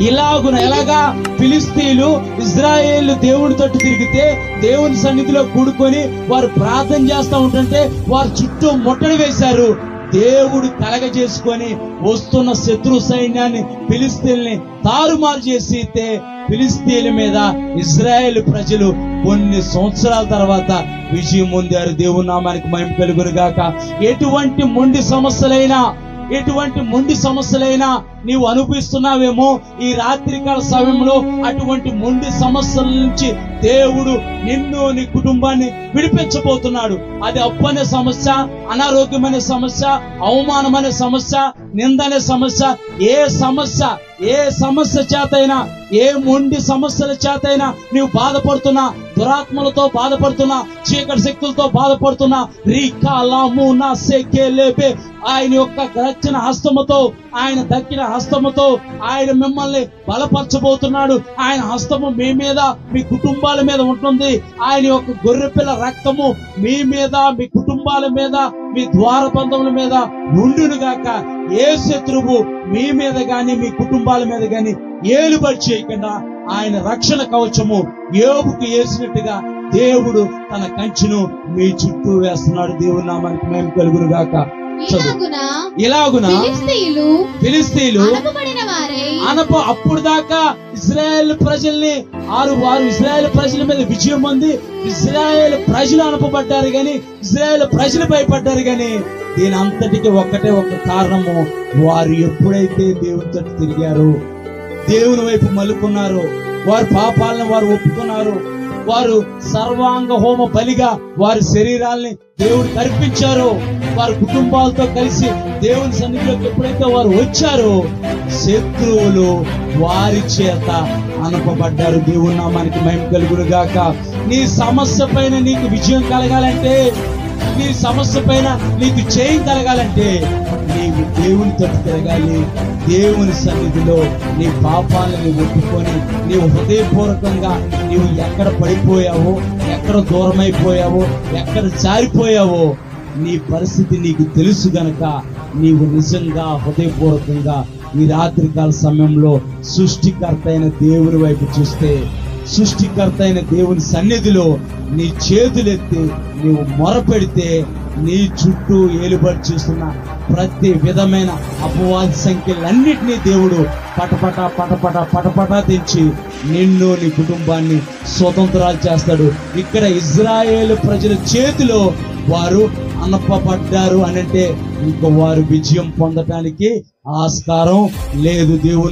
ఇలాగున ఎలాగా ఫిలిస్తీయులు ఇజ్రాయేలు దేవుని తట్టు తిరిగితే దేవుని సన్నిధిలో కూడుకొని వారు ప్రార్థన చేస్తూ ఉంటుంటే వారు చుట్టూ ముట్టడి వేశారు. దేవుడు కలగజేసుకొని వస్తున్న శత్రు సైన్యాన్ని ఫిలిస్తీయుల్ని తారుమారు చేసి ఫిలిస్తీయుల మీద ఇజ్రాయేల్ ప్రజలు కొన్ని సంవత్సరాల తర్వాత విజయం పొందారు. దేవుని నామానికి మహిమ కలుగును గాక. ఎటువంటి మొండి సమస్యలైనా నీవు అనుభవిస్తున్నావేమో ఈ రాత్రికాల సమయంలో అటువంటి మొండి సమస్యల నుంచి దేవుడు నిన్ను నీ కుటుంబాన్ని విడిపించబోతున్నాడు. అది అప్పు అనే సమస్య, అనారోగ్యమైన సమస్య, అవమానమనే సమస్య, నిందనే సమస్య, ఏ సమస్య చేతైనా, ఏ మొండి సమస్యల చేతైనా నీవు బాధపడుతున్నా, దురాత్మలతో బాధపడుతున్నా, చీకటి శక్తులతో బాధపడుతున్నా, ఆయన యొక్క దక్కిన హస్తముతో, ఆయన దక్కిన హస్తముతో ఆయన మిమ్మల్ని బలపరచబోతున్నాడు. ఆయన హస్తము మీ మీద, మీ కుటుంబాల మీద ఉంటుంది. ఆయన యొక్క గొర్రెపిల్ల రక్తము మీ మీద, మీ కుటుంబాల మీద, మీ ద్వారబంధముల మీద ఉండును గాక. ఏ శత్రువు మీ మీద గాని, మీ కుటుంబాల మీద గాని ఏలుబడి చేయకుండా ఆయన రక్షణ కవచము యోబుకు వేసినట్టుగా దేవుడు తన కంచెను మీ చుట్టూ వేస్తున్నాడు. దేవుని నామానికి మహిమ కలుగును గాక. ఇలాగున ఫిలిస్తీయులు అప్పుడు దాకా ఇశ్రాయేల్ ప్రజల్ని వారు ఇశ్రాయేల్ ప్రజల మీద విజయం పొంది ఇశ్రాయేల్ ప్రజలు అనపబడ్డారు గాని, ఇశ్రాయేల్ ప్రజలు భయపడ్డారు గాని, దీని అంతటికి ఒక్కటే ఒక కారణము, వారు ఎప్పుడైతే దేవునితో తిరిగారో, దేవుని వైపు మలుకున్నారు, వారి పాపాలను వారు ఒప్పుకున్నారు, వారు సర్వాంగ హోమ బలిగా వారి శరీరాల్ని దేవుడికి అర్పించారో, వారి కుటుంబాలతో కలిసి దేవుని సన్నిధిలోకి ఎప్పుడైతే వారు వచ్చారో శత్రువులు వారి చేత అనపబడ్డారు. దేవుని నామానికి మహిమ కలుగును గాక. నీ సమస్య పైన నీకు విజయం కలగాలంటే, నీ సమస్య పైన నీకు జయం కలగాలంటే నీవు దేవునితో తిరగాలి. దేవుని సన్నిధిలో నీ పాపాలను ఒప్పుకొని నీవు హృదయపూర్వకంగా నీవు ఎక్కడ పడిపోయావో, ఎక్కడ దూరమైపోయావో, ఎక్కడ జారిపోయావో నీ పరిస్థితి నీకు తెలుసు గనక నీవు నిజంగా హృదయపూర్వకంగా ఈ రాత్రికాల సమయంలో సృష్టికర్త అయిన దేవుని వైపు చూస్తే, సృష్టికర్త అయిన దేవుని సన్నిధిలో నీ చేతులెత్తి నీవు మొరపెడితే నీ చుట్టూ ఏలుబడి చేస్తున్న ప్రతి విధమైన అపవాద సంఖ్యలన్నిటినీ దేవుడు పటపట పటపట పటపట తెచ్చి నిన్ను, నీ కుటుంబాన్ని స్వతంత్రాలు చేస్తాడు. ఇక్కడ ఇజ్రాయేల్ ప్రజల చేతిలో వారు అనపబడ్డారు అనంటే ఇంకా వారు విజయం పొందటానికి ఆస్కారం లేదు. దేవుని